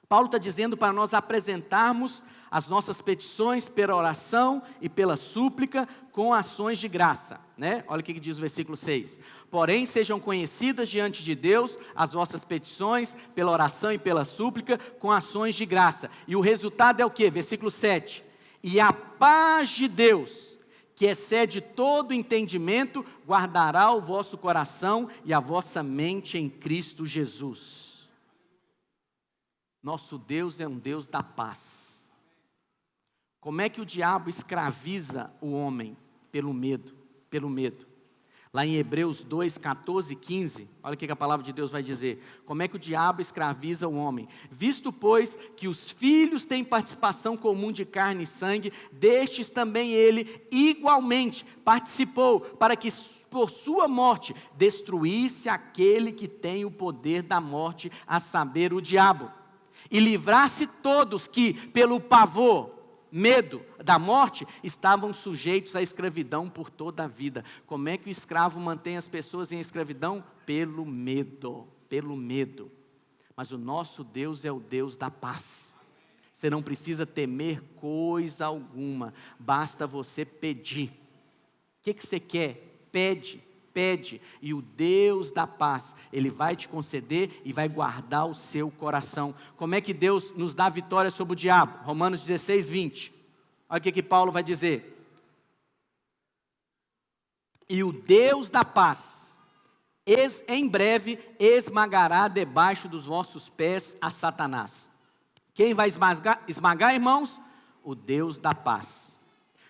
Paulo está dizendo para nós apresentarmos as nossas petições pela oração e pela súplica com ações de graça, né? Olha o que diz o versículo 6. Porém, sejam conhecidas diante de Deus as vossas petições pela oração e pela súplica com ações de graça. E o resultado é o quê? Versículo 7. E a paz de Deus, que excede todo entendimento, guardará o vosso coração e a vossa mente em Cristo Jesus. Nosso Deus é um Deus da paz. Como é que o diabo escraviza o homem? Pelo medo, pelo medo. Lá em Hebreus 2, 14 e 15, olha o que a palavra de Deus vai dizer. Como é que o diabo escraviza o homem? Visto, pois, que os filhos têm participação comum de carne e sangue, destes também ele, igualmente, participou, para que por sua morte destruísse aquele que tem o poder da morte, a saber, o diabo. E livrasse todos que, pelo pavor, medo da morte, estavam sujeitos à escravidão por toda a vida. Como é que o escravo mantém as pessoas em escravidão? Pelo medo, pelo medo. Mas o nosso Deus é o Deus da paz. Você não precisa temer coisa alguma, basta você pedir. O que você quer? Pede. Pede, e o Deus da paz, Ele vai te conceder e vai guardar o seu coração. Como é que Deus nos dá vitória sobre o diabo? Romanos 16, 20. Olha o que Paulo vai dizer. E o Deus da paz, em breve esmagará debaixo dos vossos pés a Satanás. Quem vai esmagar, irmãos? O Deus da paz.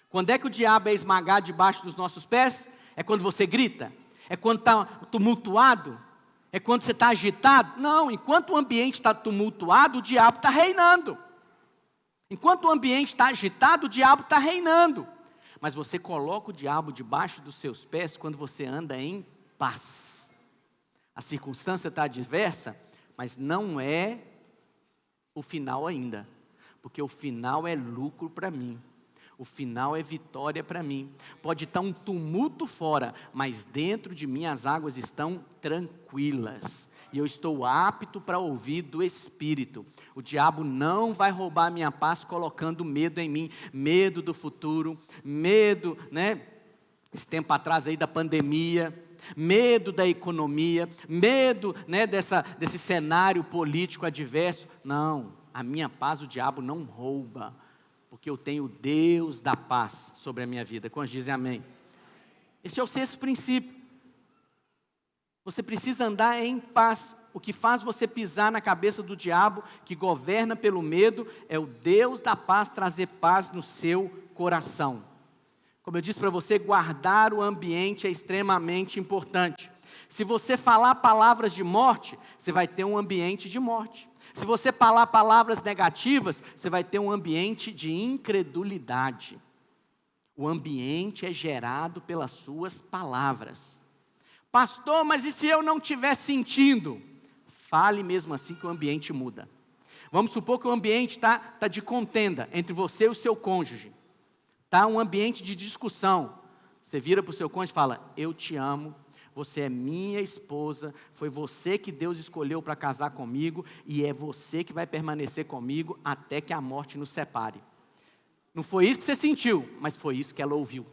Quando é que o diabo é esmagado debaixo dos nossos pés? É quando você grita? É quando está tumultuado? É quando você está agitado? Não, enquanto o ambiente está tumultuado, o diabo está reinando. Enquanto o ambiente está agitado, o diabo está reinando. Mas você coloca o diabo debaixo dos seus pés quando você anda em paz. A circunstância está adversa, mas não é o final ainda. Porque o final é lucro para mim. O final é vitória para mim. Pode estar um tumulto fora, mas dentro de mim as águas estão tranquilas. E eu estou apto para ouvir do Espírito. O diabo não vai roubar minha paz colocando medo em mim. Medo do futuro, medo, né? Esse tempo atrás aí da pandemia, medo da economia, medo, né, desse cenário político adverso. Não, a minha paz o diabo não rouba. Porque eu tenho o Deus da paz sobre a minha vida. Quantos dizem amém? Esse é o sexto princípio. Você precisa andar em paz. O que faz você pisar na cabeça do diabo, que governa pelo medo, é o Deus da paz trazer paz no seu coração. Como eu disse para você, guardar o ambiente é extremamente importante. Se você falar palavras de morte, você vai ter um ambiente de morte. Se você falar palavras negativas, você vai ter um ambiente de incredulidade. O ambiente é gerado pelas suas palavras. Pastor, mas e se eu não estiver sentindo? Fale mesmo assim que o ambiente muda. Vamos supor que o ambiente está de contenda entre você e o seu cônjuge. Está um ambiente de discussão. Você vira para o seu cônjuge e fala, eu te amo. Você é minha esposa, foi você que Deus escolheu para casar comigo, e é você que vai permanecer comigo até que a morte nos separe. Não foi isso que você sentiu, mas foi isso que ela ouviu.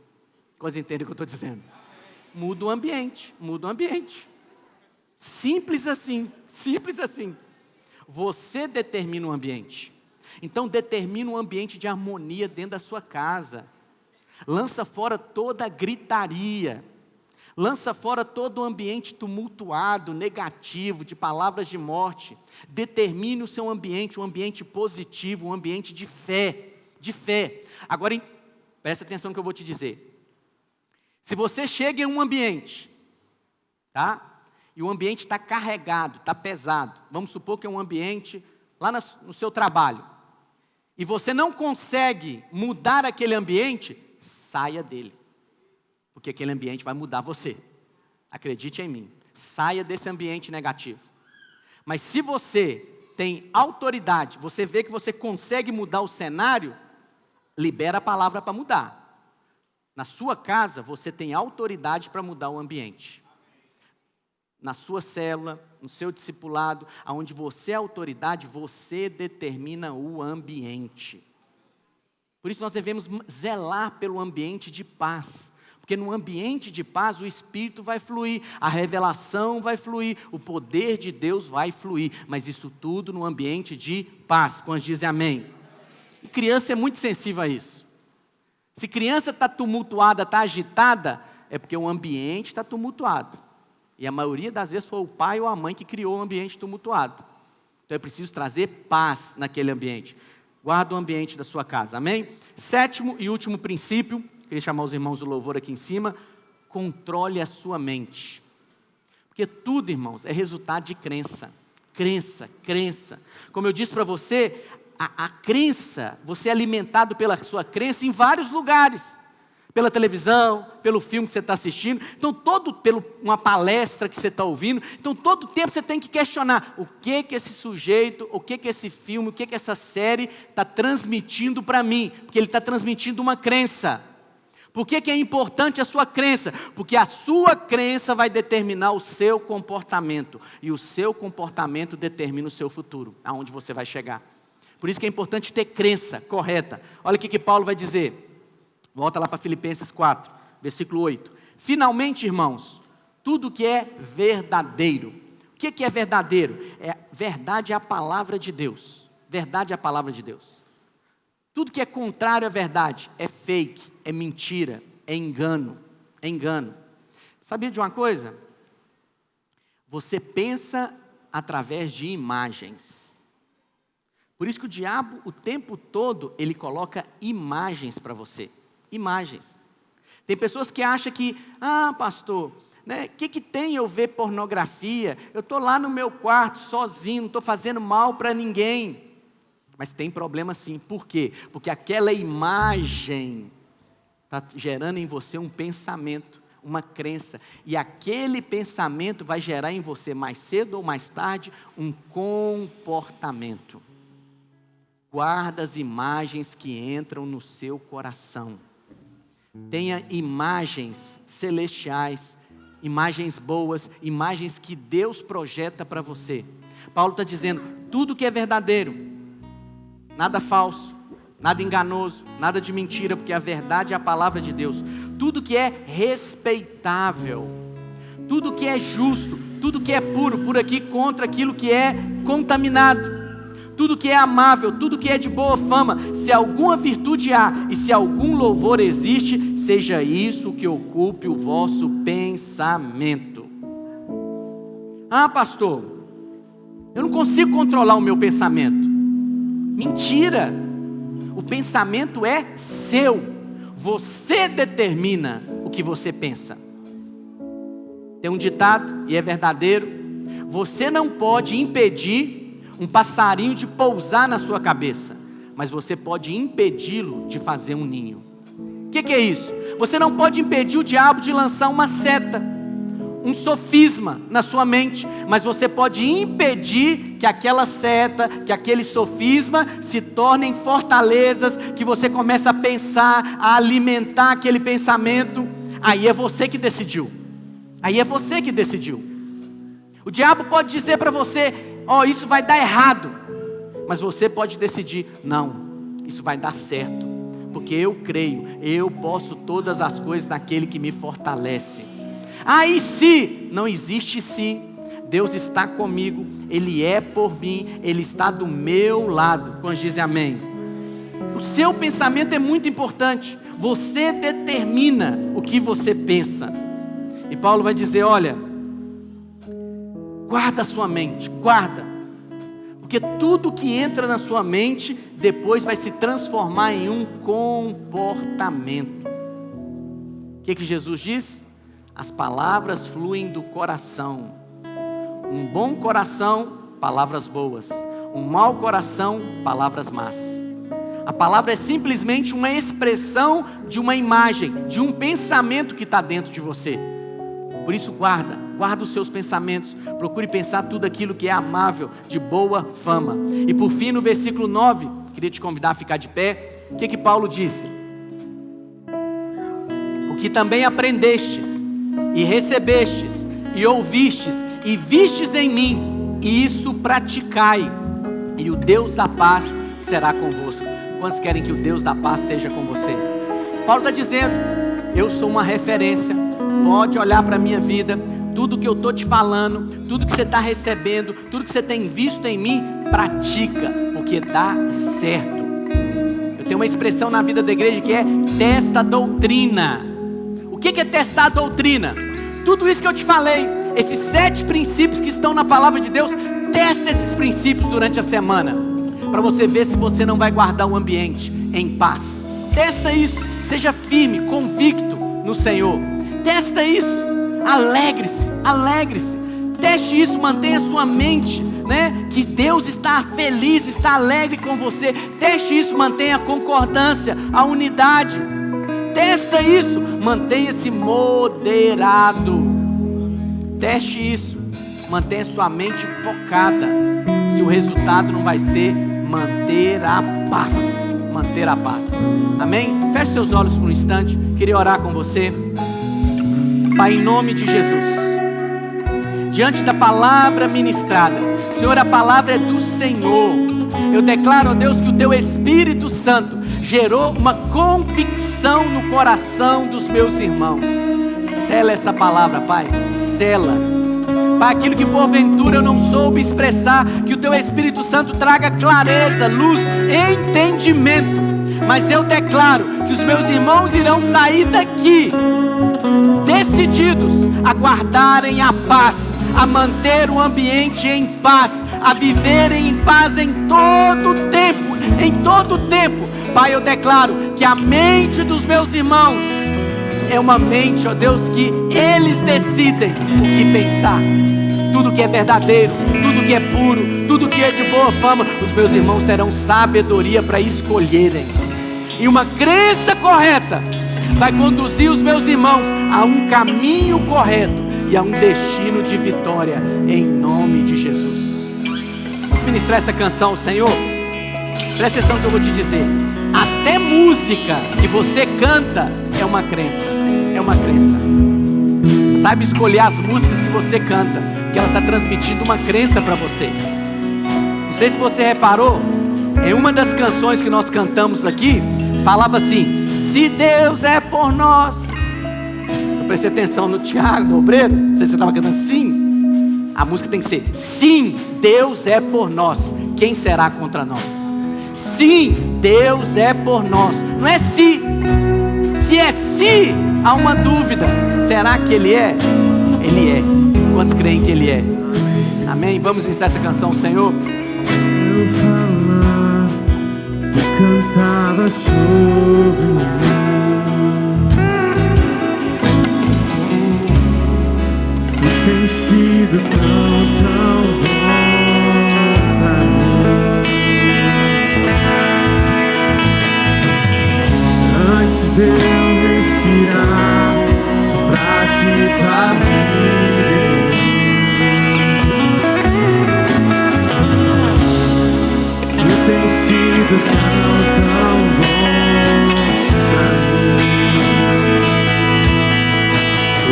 Coisa entende o que eu estou dizendo? Muda o ambiente, muda o ambiente. Simples assim, simples assim. Você determina o ambiente. Então determina um ambiente de harmonia dentro da sua casa. Lança fora toda a gritaria. Lança fora todo o ambiente tumultuado, negativo, de palavras de morte. Determine o seu ambiente, um ambiente positivo, um ambiente de fé. De fé. Agora, presta atenção no que eu vou te dizer. Se você chega em um ambiente, tá? E o ambiente está carregado, está pesado. Vamos supor que é um ambiente lá no seu trabalho. E você não consegue mudar aquele ambiente, saia dele. Porque aquele ambiente vai mudar você. Acredite em mim. Saia desse ambiente negativo. Mas se você tem autoridade, você vê que você consegue mudar o cenário, libera a palavra para mudar. Na sua casa, você tem autoridade para mudar o ambiente. Na sua célula, no seu discipulado, onde você é autoridade, você determina o ambiente. Por isso nós devemos zelar pelo ambiente de paz. Porque no ambiente de paz o Espírito vai fluir, a revelação vai fluir, o poder de Deus vai fluir. Mas isso tudo no ambiente de paz. Quando dizem amém? E criança é muito sensível a isso. Se criança está tumultuada, está agitada, é porque o ambiente está tumultuado. E a maioria das vezes foi o pai ou a mãe que criou o ambiente tumultuado. Então é preciso trazer paz naquele ambiente. Guarda o ambiente da sua casa, amém? Sétimo e último princípio, queria chamar os irmãos do louvor aqui em cima, controle a sua mente. Porque tudo, irmãos, é resultado de crença. Crença, crença. Como eu disse para você, a crença, você é alimentado pela sua crença em vários lugares. Pela televisão, pelo filme que você está assistindo, então pela uma palestra que você está ouvindo, então todo tempo você tem que questionar o que esse sujeito, o que esse filme, o que essa série está transmitindo para mim, porque ele está transmitindo uma crença. Por que é importante a sua crença? Porque a sua crença vai determinar o seu comportamento, e o seu comportamento determina o seu futuro, aonde você vai chegar. Por isso que é importante ter crença correta. Olha o que Paulo vai dizer. Volta lá para Filipenses 4, versículo 8. Finalmente, irmãos, tudo que é verdadeiro. O que é verdadeiro? Verdade é a palavra de Deus. Verdade é a palavra de Deus. Tudo que é contrário à verdade é fake, é mentira, é engano. É engano. Sabia de uma coisa? Você pensa através de imagens. Por isso que o diabo, o tempo todo, ele coloca imagens para você. Imagens. Tem pessoas que acham que, pastor, né, que tem eu ver pornografia? Eu estou lá no meu quarto sozinho, não estou fazendo mal para ninguém. Mas tem problema sim. Por quê? Porque aquela imagem está gerando em você um pensamento, uma crença. E aquele pensamento vai gerar em você, mais cedo ou mais tarde, um comportamento. Guarda as imagens que entram no seu coração. Tenha imagens celestiais, imagens boas, imagens que Deus projeta para você. Paulo está dizendo, tudo que é verdadeiro, nada falso, nada enganoso, nada de mentira, porque a verdade é a palavra de Deus. Tudo que é respeitável, tudo que é justo, tudo que é puro, por aqui contra aquilo que é contaminado. Tudo que é amável, tudo que é de boa fama, se alguma virtude há e se algum louvor existe, seja isso que ocupe o vosso pensamento. Pastor, eu não consigo controlar o meu pensamento. Mentira! O pensamento é seu. Você determina o que você pensa. Tem um ditado, e é verdadeiro, você não pode impedir um passarinho de pousar na sua cabeça, mas você pode impedi-lo de fazer um ninho. O que é isso? Você não pode impedir o diabo de lançar uma seta, um sofisma na sua mente, mas você pode impedir que aquela seta, que aquele sofisma se tornem fortalezas, que você comece a pensar, a alimentar aquele pensamento. Aí é você que decidiu. Aí é você que decidiu. O diabo pode dizer para você, isso vai dar errado, mas você pode decidir, não, isso vai dar certo, porque eu creio, eu posso todas as coisas naquele que me fortalece. E se? Não existe se, Deus está comigo, Ele é por mim, Ele está do meu lado. Quando dizem amém? O seu pensamento é muito importante. Você determina o que você pensa. E Paulo vai dizer, olha, guarda a sua mente, guarda. Porque tudo que entra na sua mente, depois vai se transformar em um comportamento. O que Jesus diz? As palavras fluem do coração. Um bom coração, palavras boas. Um mau coração, palavras más. A palavra é simplesmente uma expressão de uma imagem, de um pensamento que está dentro de você. Por isso guarda os seus pensamentos. Procure pensar tudo aquilo que é amável, de boa fama. E por fim, no versículo 9, queria te convidar a ficar de pé. O que Paulo disse? O que também aprendestes, e recebestes, e ouvistes, e vistes em mim, e isso praticai, e o Deus da paz será convosco. Quantos querem que o Deus da paz seja com você? Paulo está dizendo, eu sou uma referência, pode olhar para a minha vida, tudo que eu estou te falando, tudo que você está recebendo, tudo que você tem visto em mim, pratica, porque dá certo. Eu tenho uma expressão na vida da igreja que é testa a doutrina. O que é testar a doutrina? Tudo isso que eu te falei, esses 7 princípios que estão na palavra de Deus, testa esses princípios durante a semana, para você ver se você não vai guardar um ambiente em paz. Testa isso, seja firme, convicto no Senhor. Testa isso, alegre-se. Teste isso, mantenha sua mente, que Deus está feliz, está alegre com você. Teste isso, mantenha a concordância, a unidade. Testa isso, mantenha-se moderado. Teste isso, mantenha sua mente focada. Se o resultado não vai ser manter a paz. Amém? Feche seus olhos por um instante. Queria orar com você. Pai, em nome de Jesus, diante da palavra ministrada, Senhor, a palavra é do Senhor. Eu declaro, ó Deus, que o Teu Espírito Santo gerou uma convicção no coração dos meus irmãos. Sela essa palavra, Pai, sela. Pai, aquilo que porventura eu não soube expressar, que o Teu Espírito Santo traga clareza, luz, entendimento. Mas eu declaro que os meus irmãos irão sair daqui decididos a guardarem a paz, a manter o ambiente em paz, a viverem em paz em todo tempo. Pai, eu declaro que a mente dos meus irmãos é uma mente, ó Deus, que eles decidem o que pensar. Tudo que é verdadeiro, tudo que é puro, tudo que é de boa fama, os meus irmãos terão sabedoria para escolherem. E uma crença correta vai conduzir os meus irmãos a um caminho correto e a um destino de vitória, em nome de Jesus. Vamos ministrar essa canção ao Senhor? Presta atenção no que eu vou te dizer. Até música que você canta é uma crença. Saiba escolher as músicas que você canta, que ela está transmitindo uma crença para você. Não sei se você reparou, em uma das canções que nós cantamos aqui, falava assim: se Deus é por nós. Eu prestei atenção no Tiago, no obreiro. Não sei se você estava cantando sim. A música tem que ser: sim, Deus é por nós, quem será contra nós? Sim, Deus é por nós. Não é se. Se é se, há uma dúvida. Será que Ele é? Ele é. Quantos creem que Ele é? Amém? Vamos ensinar essa canção, Senhor. Eu falar, tu cantava sobre mim. Tu tens sido tão bom pra mim. Antes de eu respirar, sopraste tua vida em mim. Tu tens sido tão bom pra mim.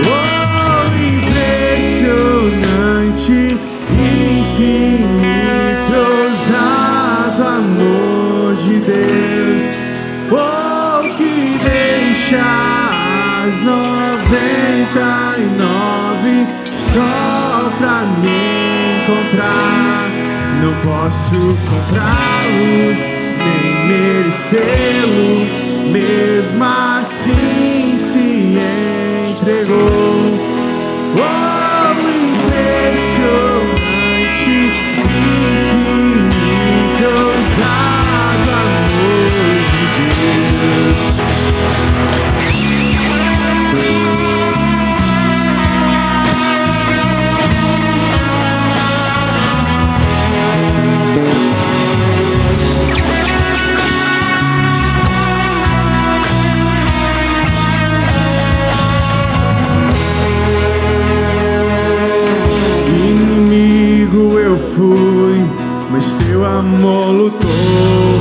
Oh, impressionante, infinito, ousado amor de Deus. Oh, que deixa as 99 só encontrar, não posso comprá-lo, nem merecê-lo, mesmo assim se entregou. Oh, impressionante, infinito, ousado amor de Deus. Inimigo eu fui, mas teu amor lutou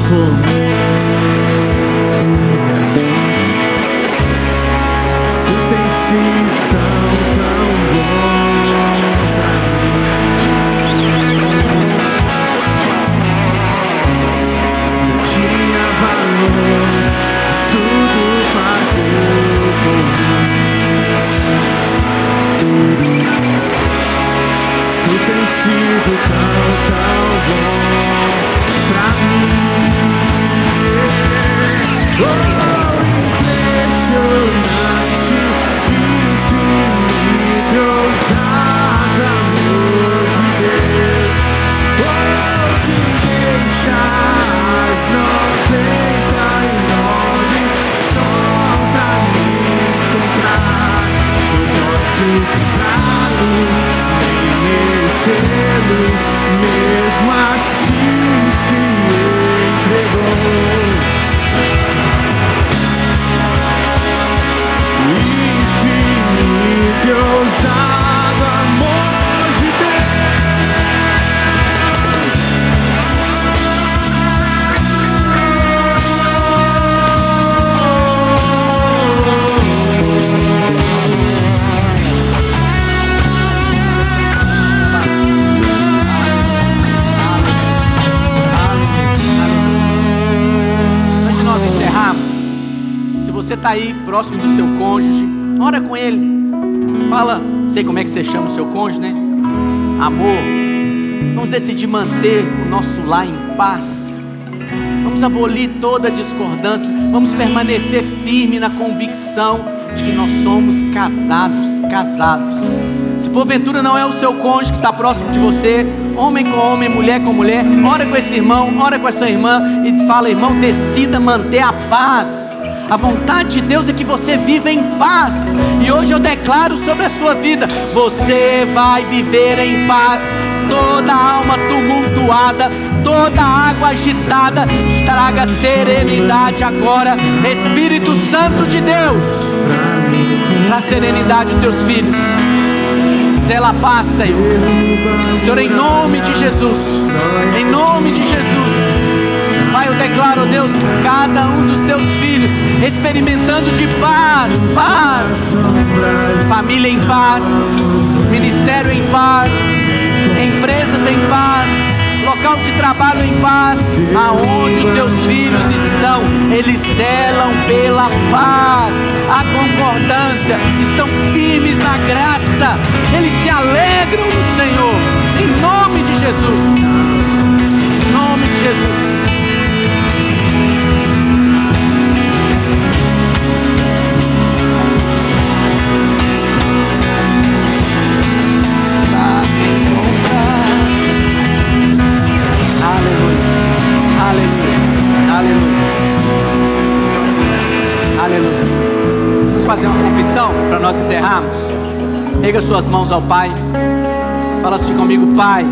por mim. Tu tens sido tão, tão bom pra mim. Não tinha valor, mas tudo pagou por mim. Tu tens sido tão, tão bom pra mim. Oh, impressionante, infinito, ousado amor de Deus. Oh, que deixas 99 só pra me encontrar. Eu posso comprá-lo, merecê-lo, mesmo assim se entregou. Infinito e ousado amor de Antes de nós encerrarmos, se você está aí próximo do seu cônjuge, ora com ele. Fala, não sei como é que você chama o seu cônjuge, né? Amor, vamos decidir manter o nosso lar em paz. Vamos abolir toda discordância. Vamos permanecer firme na convicção de que nós somos casados. Se porventura não é o seu cônjuge que está próximo de você, homem com homem, mulher com mulher, ora com esse irmão, ora com essa irmã e fala: irmão, decida manter a paz. A vontade de Deus é que você viva em paz. E hoje eu declaro sobre a sua vida: você vai viver em paz. Toda alma tumultuada, toda água agitada, traga serenidade agora. Espírito Santo de Deus, traz serenidade aos teus filhos. Sela a paz, Senhor. Senhor, em nome de Jesus, em nome de Jesus, Pai, eu declaro, Deus, cada um dos teus filhos experimentando de paz, paz, família em paz, ministério em paz, empresas em paz, local de trabalho em paz. Aonde os seus filhos estão, eles zelam pela paz, a concordância, estão firmes na graça, eles se alegram no Senhor, em nome de Jesus, em nome de Jesus. Aleluia. Vamos fazer uma confissão para nós encerrarmos. Pega suas mãos ao Pai. Fala assim comigo: Pai,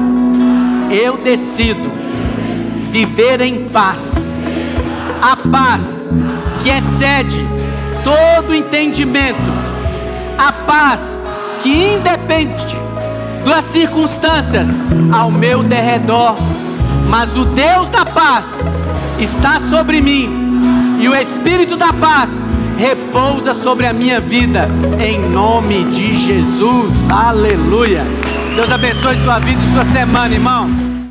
eu decido viver em paz. A paz que excede todo entendimento. A paz que independe das circunstâncias ao meu derredor, mas o Deus da paz está sobre mim, e o Espírito da paz repousa sobre a minha vida, em nome de Jesus. Aleluia. Deus abençoe sua vida e sua semana, irmão.